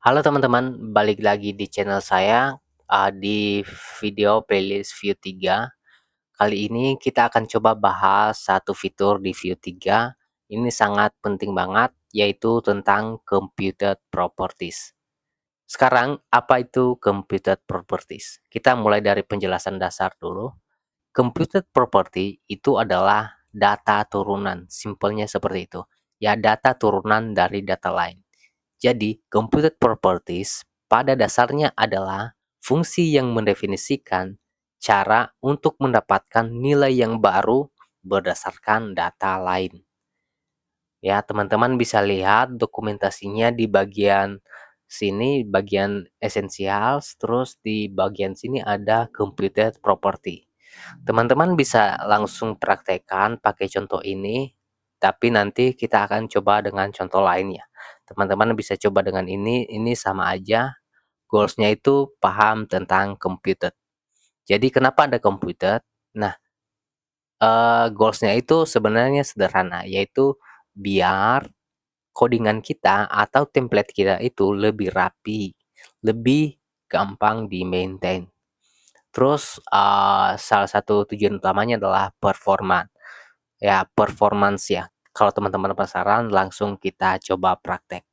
Halo teman-teman, balik lagi di channel saya di video playlist View 3. Kali ini kita akan coba bahas satu fitur di View 3. Ini sangat penting banget, yaitu tentang Computed Properties. Sekarang, apa itu Computed Properties? Kita mulai dari penjelasan dasar dulu. Computed Property itu adalah data turunan, simpelnya seperti itu. Ya, data turunan dari data lain. Jadi, computed properties pada dasarnya adalah fungsi yang mendefinisikan cara untuk mendapatkan nilai yang baru berdasarkan data lain. Ya, teman-teman bisa lihat dokumentasinya di bagian sini, bagian esensial, terus di bagian sini ada computed property. Teman-teman bisa langsung praktekkan pakai contoh ini, tapi nanti kita akan coba dengan contoh lainnya. Teman-teman bisa coba dengan ini sama aja. Goals-nya itu paham tentang computed. Jadi kenapa ada computed? Nah, goals-nya itu sebenarnya sederhana, yaitu biar codingan kita atau template kita itu lebih rapi, lebih gampang di-maintain. Terus salah satu tujuan utamanya adalah performance ya. Kalau teman-teman penasaran, langsung kita coba praktek.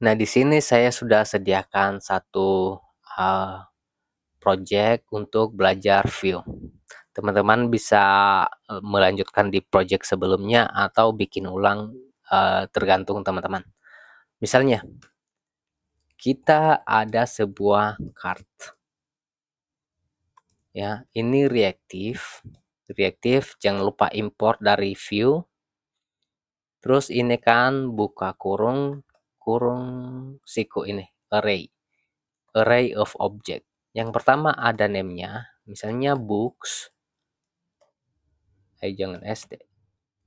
Nah, di sini saya sudah sediakan satu project untuk belajar view. Teman-teman bisa melanjutkan di project sebelumnya atau bikin ulang, tergantung teman-teman. Misalnya, kita ada sebuah card. Ya, ini reaktif. Reaktif, jangan lupa import dari view. Terus ini kan buka kurung, kurung siku ini, array of object. Yang pertama ada name-nya, misalnya books, jangan SD.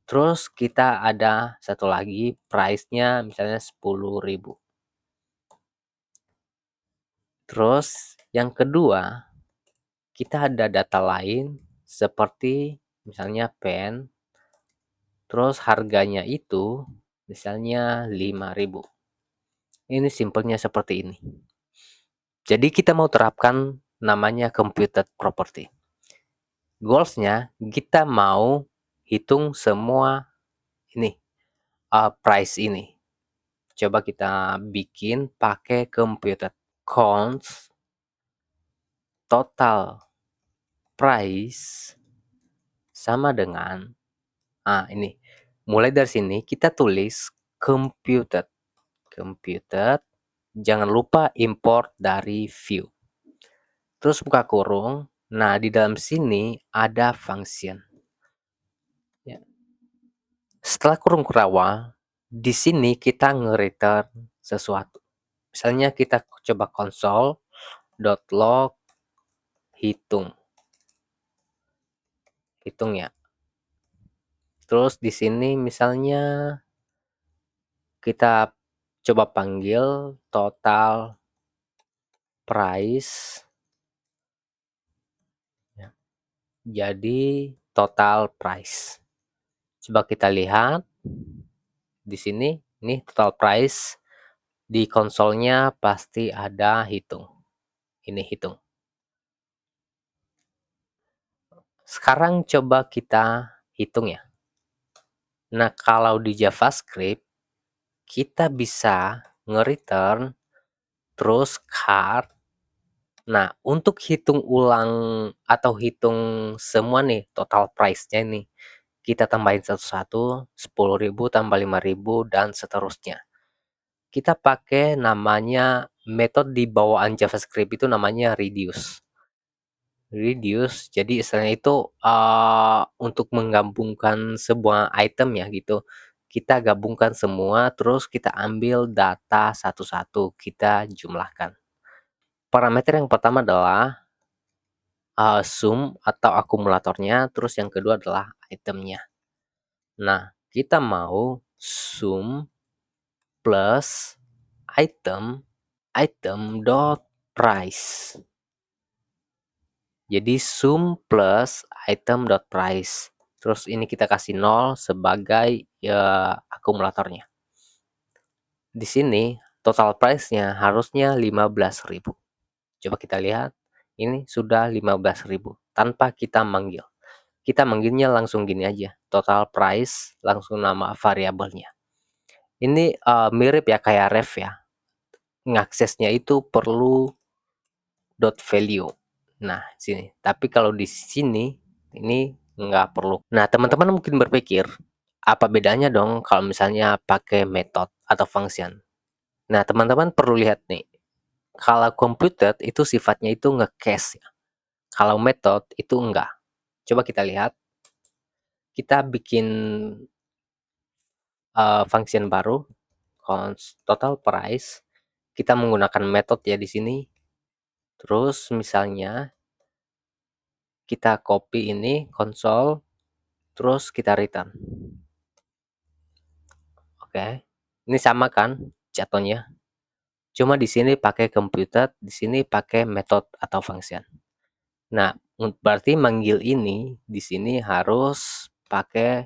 Terus kita ada satu lagi, price-nya misalnya 10.000. Terus yang kedua, kita ada data lain seperti misalnya pen, terus harganya itu misalnya 5.000. Ini simpelnya seperti ini. Jadi kita mau terapkan namanya computed property. Goals-nya kita mau hitung semua ini, price ini. Coba kita bikin pakai computed counts total price sama dengan ini. Mulai dari sini kita tulis computed. Computed, jangan lupa import dari view. Terus buka kurung. Nah, di dalam sini ada function. Ya. Setelah kurung kurawal, di sini kita nge-return sesuatu. Misalnya kita coba console.log hitung. Hitung ya. Terus di sini misalnya kita coba panggil total price. Ya. Jadi total price. Coba kita lihat di sini, ini total price di konsolnya pasti ada hitung. Ini hitung. Sekarang coba kita hitung ya. Nah, kalau di JavaScript kita bisa nge-return terus card. Nah, untuk hitung ulang atau hitung semua nih total price-nya nih, kita tambahin satu-satu, 10.000 tambah 5.000 dan seterusnya. Kita pakai namanya metode di bawaan JavaScript itu namanya reduce. Reduce, jadi istilahnya itu untuk menggabungkan sebuah item ya gitu. Kita gabungkan semua, terus kita ambil data satu-satu, kita jumlahkan. Parameter yang pertama adalah sum atau akumulatornya, terus yang kedua adalah itemnya. Nah, kita mau sum plus item dot price. Jadi sum plus item dot price. Terus ini kita kasih 0 sebagai akumulatornya. Di sini total price-nya harusnya 15.000. Coba kita lihat, ini sudah 15.000 tanpa kita manggil. Kita manggilnya langsung gini aja, total price, langsung nama variabelnya. Ini mirip ya kayak ref ya. Ngaksesnya itu perlu dot value. Nah, sini. Tapi kalau di sini ini nggak perlu. Nah, teman-teman mungkin berpikir, apa bedanya dong kalau misalnya pakai method atau function? Nah, teman-teman perlu lihat nih. Kalau computed itu sifatnya itu nge-cache ya. Kalau method itu enggak. Coba kita lihat. Kita bikin function baru, total price. Kita menggunakan method ya di sini. Terus misalnya kita copy ini console, terus kita return. Oke. Ini sama kan jatuhnya? Cuma di sini pakai computed, di sini pakai method atau function. Nah, berarti manggil ini di sini harus pakai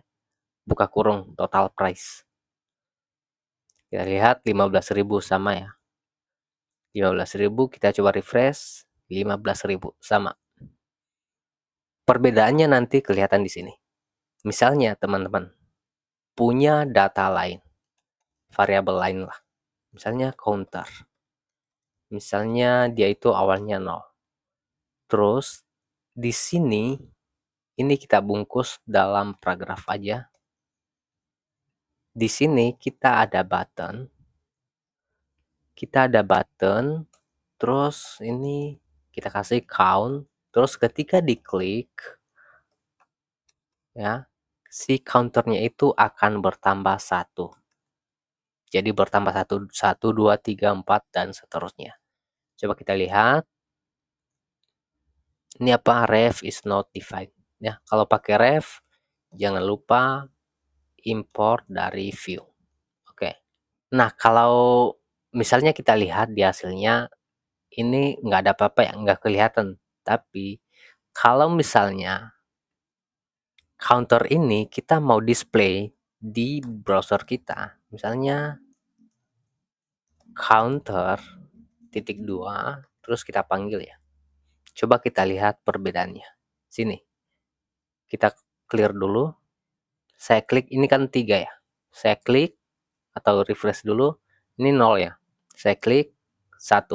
buka kurung total price. Kita lihat 15.000 sama ya. 15.000 kita coba refresh, 15.000 sama. Perbedaannya nanti kelihatan di sini. Misalnya teman-teman punya data lain, variabel lain lah. Misalnya counter. Misalnya dia itu awalnya 0. Terus di sini ini kita bungkus dalam paragraf aja. Di sini kita ada button. Terus ini kita kasih count. Terus ketika diklik ya, si counternya itu akan bertambah 1. Jadi bertambah 1, 2, 3, 4 dan seterusnya. Coba kita lihat. Ini apa? Ref is not defined. Ya, kalau pakai ref jangan lupa import dari view. Oke. Nah, kalau misalnya kita lihat di hasilnya ini nggak ada apa-apa ya, nggak kelihatan. Tapi kalau misalnya counter ini kita mau display di browser kita, misalnya counter titik 2, terus kita panggil ya. Coba kita lihat perbedaannya. Sini. Kita clear dulu. Saya klik, ini kan 3 ya. Saya klik atau refresh dulu. Ini 0 ya. Saya klik 1.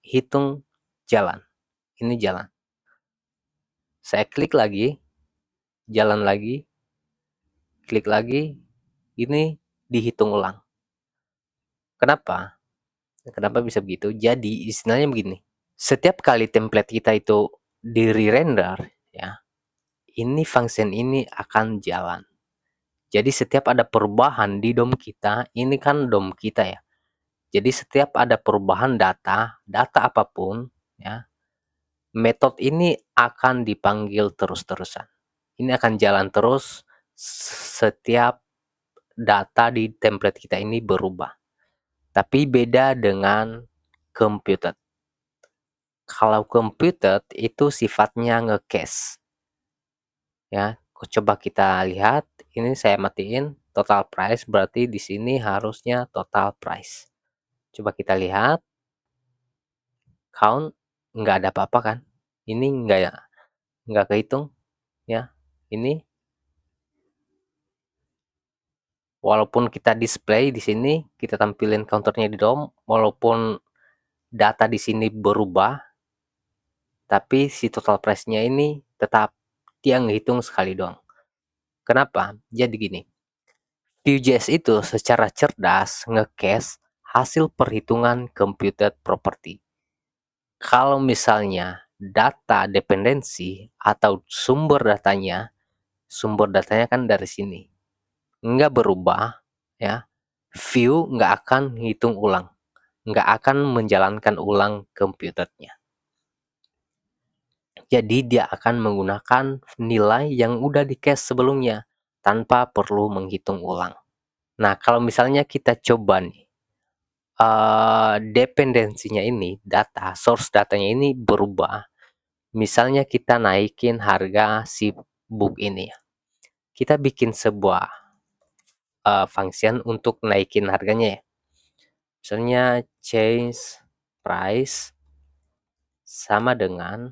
Hitung jalan. Ini jalan. Saya klik lagi, jalan lagi, klik lagi, ini dihitung ulang. Kenapa? Kenapa bisa begitu? Jadi istilahnya begini. Setiap kali template kita itu di re-render ya, ini function ini akan jalan. Jadi setiap ada perubahan di DOM kita, ini kan DOM kita ya. Jadi setiap ada perubahan data apapun ya, metode ini akan dipanggil terus-terusan. Ini akan jalan terus setiap data di template kita ini berubah. Tapi beda dengan computed. Kalau computed itu sifatnya nge-cache. Ya, coba kita lihat. Ini saya matiin total price, berarti di sini harusnya total price. Coba kita lihat. Count nggak ada apa-apa kan? Ini nggak kehitung ya. Ini walaupun kita display di sini, kita tampilin counternya di DOM, walaupun data di sini berubah, tapi si total price-nya ini tetap dia ngehitung sekali doang. Kenapa? Jadi gini, Vue.js itu secara cerdas nge-cache hasil perhitungan computed property. Kalau misalnya data dependensi atau sumber datanya kan dari sini, nggak berubah ya, Vue nggak akan hitung ulang, nggak akan menjalankan ulang computernya. Jadi dia akan menggunakan nilai yang udah di cache sebelumnya tanpa perlu menghitung ulang. Nah, kalau misalnya kita coba nih, dependensinya ini, source datanya ini berubah. Misalnya kita naikin harga si book ini ya. Kita bikin sebuah function untuk naikin harganya ya. Misalnya change price sama dengan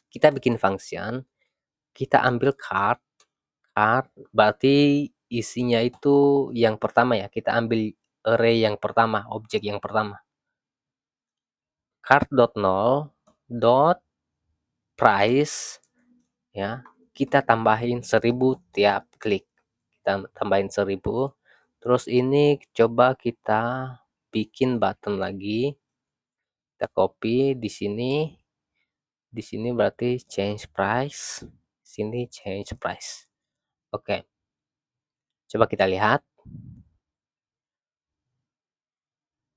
kita bikin function, kita ambil card berarti isinya itu yang pertama ya, kita ambil array yang pertama, objek yang pertama. Card.nol dot price ya, kita tambahin 1000 tiap klik. Kita tambahin 1000. Terus ini coba kita bikin button lagi. Kita copy di sini. Di sini berarti change price. Sini change price. Oke. Coba kita lihat.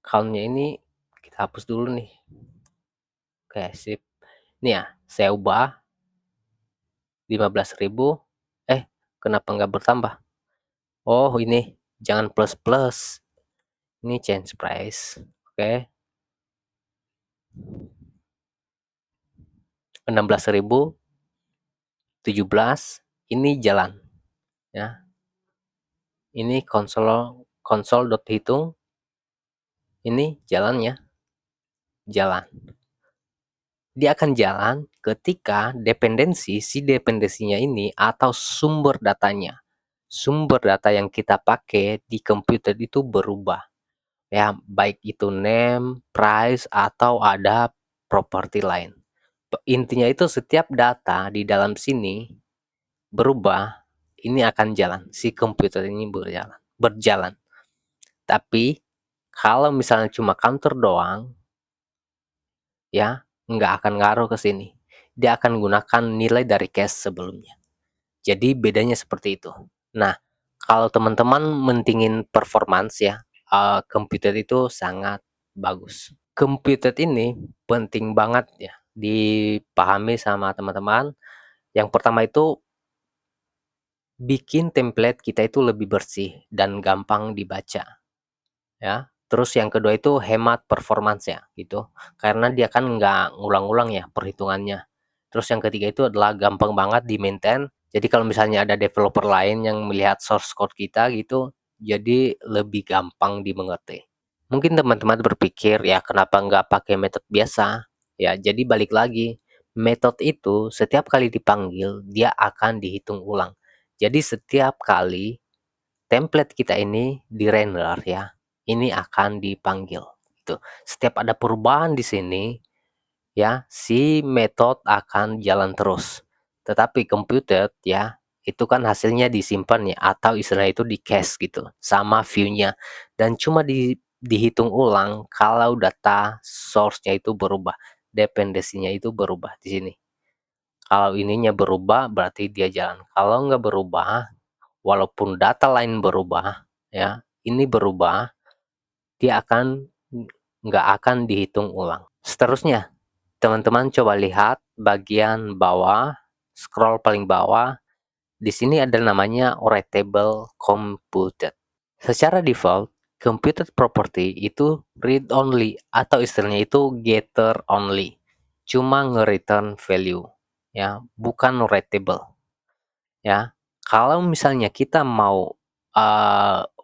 Count-nya ini kita hapus dulu nih. Oke, sip. Ini ya, saya ubah 15.000. Kenapa nggak bertambah? Oh, ini jangan plus plus. Ini change price. Oke. 16.000, 17. Ini jalan ya. Ini konsol.hitung. Ini jalannya. Jalan. Dia akan jalan ketika dependensinya ini atau sumber datanya. Sumber data yang kita pakai di komputer itu berubah. Ya, baik itu name, price, atau ada properti lain. Intinya itu setiap data di dalam sini berubah, ini akan jalan. Si komputer ini berjalan. Tapi kalau misalnya cuma counter doang, ya nggak akan ngaruh ke sini. Dia akan gunakan nilai dari cache sebelumnya. Jadi bedanya seperti itu. Nah, kalau teman-teman mentingin performance ya, komputer itu sangat bagus. Komputer ini penting banget ya dipahami sama teman-teman. Yang pertama itu bikin template kita itu lebih bersih dan gampang dibaca ya. Terus yang kedua itu hemat performance ya gitu, karena dia kan nggak ngulang-ulang ya perhitungannya. Terus yang ketiga itu adalah gampang banget di maintain, jadi kalau misalnya ada developer lain yang melihat source code kita gitu, jadi lebih gampang dimengerti. Mungkin teman-teman berpikir ya kenapa nggak pakai metode biasa ya, jadi balik lagi, metode itu setiap kali dipanggil dia akan dihitung ulang. Jadi setiap kali template kita ini di-render ya, ini akan dipanggil gitu. Setiap ada perubahan di sini ya, si metode akan jalan terus. Tetapi komputer ya, itu kan hasilnya disimpan ya, atau istilahnya itu di cache gitu sama view-nya, dan cuma dihitung ulang kalau data source-nya itu berubah, dependensinya itu berubah di sini. Kalau ininya berubah berarti dia jalan. Kalau nggak berubah, walaupun data lain berubah ya, ini berubah, dia nggak akan dihitung ulang. Seterusnya, teman-teman coba lihat bagian bawah, scroll paling bawah. Di sini ada namanya writable computed. Secara default, computed property itu read only atau istilahnya itu getter only. Cuma nge-return value ya, bukan writable. Ya, kalau misalnya kita mau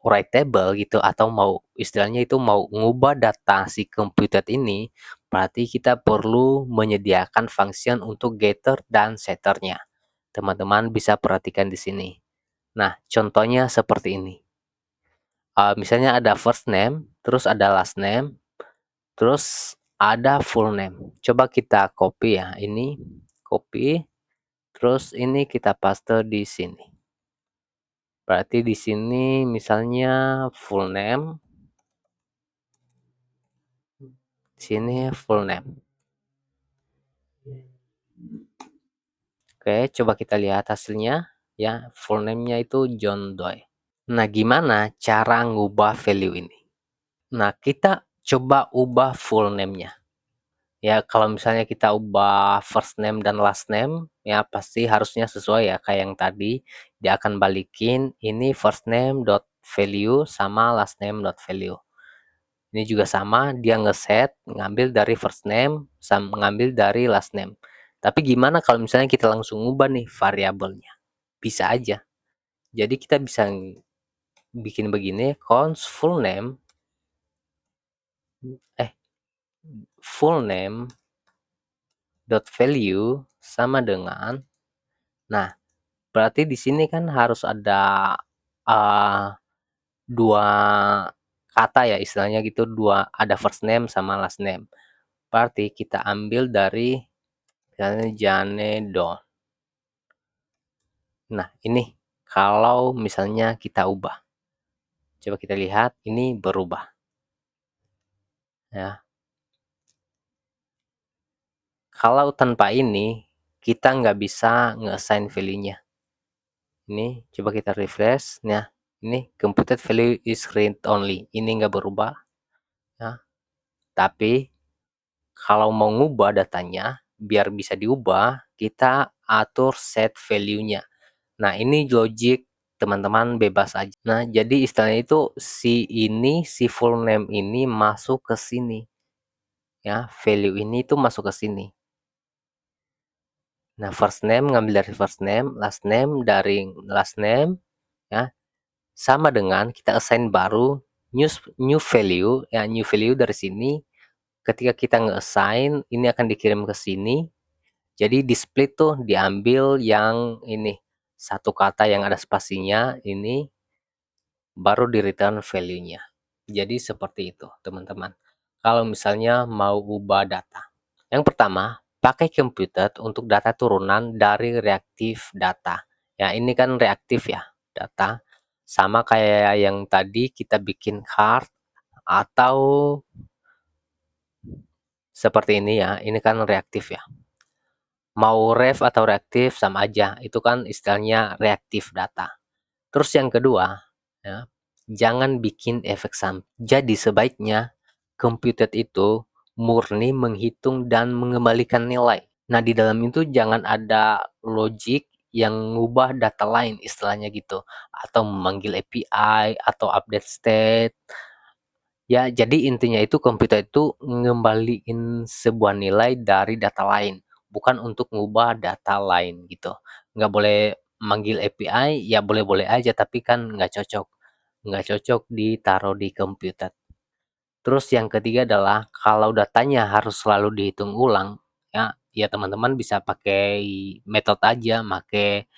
writable gitu atau mau istilahnya itu mau ngubah data si komputer ini, berarti kita perlu menyediakan function untuk getter dan setternya. Teman-teman bisa perhatikan di sini. Nah, contohnya seperti ini. Misalnya ada first name, terus ada last name, terus ada full name. Coba kita copy ya, ini copy, terus ini kita paste di sini. Berarti di sini misalnya full name, di sini full name. Oke, coba kita lihat hasilnya ya, full name-nya itu John Doe. Nah, gimana cara ngubah value ini? Nah, kita coba ubah full name-nya. Ya, kalau misalnya kita ubah first name dan last name, ya pasti harusnya sesuai ya kayak yang tadi. Dia akan balikin ini first name dot value sama last name dot value. Ini juga sama, dia ngeset, ngambil dari first name, sama ngambil dari last name. Tapi gimana kalau misalnya kita langsung ubah nih variabelnya? Bisa aja. Jadi kita bisa bikin begini, const full name eh full name dot value sama dengan, nah berarti di sini kan harus ada uh, dua kata ya istilahnya gitu, dua ada first name sama last name. Berarti kita ambil dari misalnya Janedon. Nah, ini kalau misalnya kita ubah. Coba kita lihat, ini berubah. Ya. Kalau tanpa ini, kita nggak bisa nge-assign value-nya. Ini, coba kita refresh. Nah, ini computed value is read only. Ini nggak berubah. Ya. Tapi, kalau mau ngubah datanya, biar bisa diubah, kita atur set value-nya. Nah, ini logic teman-teman bebas aja. Nah, jadi istilahnya itu si full name ini masuk ke sini. Ya, value ini tuh masuk ke sini. Nah, first name ngambil dari first name, last name dari last name, ya. Sama dengan kita assign baru new value, ya new value dari sini. Ketika kita nge-assign, ini akan dikirim ke sini. Jadi di split tuh diambil yang ini satu kata yang ada spasinya ini baru di return value-nya. Jadi seperti itu, teman-teman. Kalau misalnya mau ubah data. Yang pertama, pakai computed untuk data turunan dari reaktif data. Ya, ini kan reaktif ya, data. Sama kayak yang tadi kita bikin card atau seperti ini ya, ini kan reaktif ya. Mau ref atau reaktif sama aja, itu kan istilahnya reaktif data. Terus yang kedua, ya, jangan bikin efek samping. Jadi sebaiknya computed itu murni menghitung dan mengembalikan nilai. Nah, di dalam itu jangan ada logic yang ngubah data lain istilahnya gitu, atau memanggil API atau update state. Ya, jadi intinya itu komputer itu ngembaliin sebuah nilai dari data lain, bukan untuk ngubah data lain gitu. Nggak boleh manggil API, ya boleh-boleh aja, tapi kan nggak cocok. Nggak cocok ditaruh di komputer. Terus yang ketiga adalah kalau datanya harus selalu dihitung ulang, ya teman-teman bisa pakai metode aja, pakai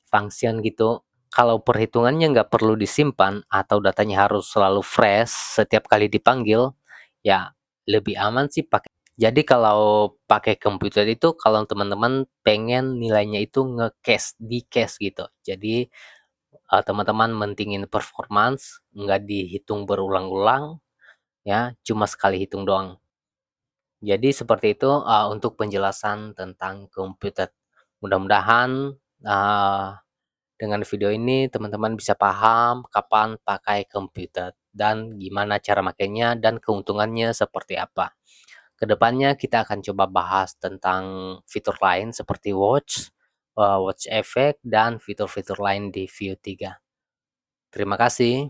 function gitu. Kalau perhitungannya nggak perlu disimpan atau datanya harus selalu fresh setiap kali dipanggil, ya lebih aman sih pakai. Jadi kalau pakai komputer itu kalau teman-teman pengen nilainya itu nge-cache, di-cache gitu. Jadi teman-teman mentingin performance, nggak dihitung berulang-ulang, ya cuma sekali hitung doang. Jadi seperti itu untuk penjelasan tentang komputer. Mudah-mudahan uh, dengan video ini teman-teman bisa paham kapan pakai komputer dan gimana cara makainya dan keuntungannya seperti apa. Kedepannya kita akan coba bahas tentang fitur lain seperti watch, watch effect, dan fitur-fitur lain di View 3. Terima kasih.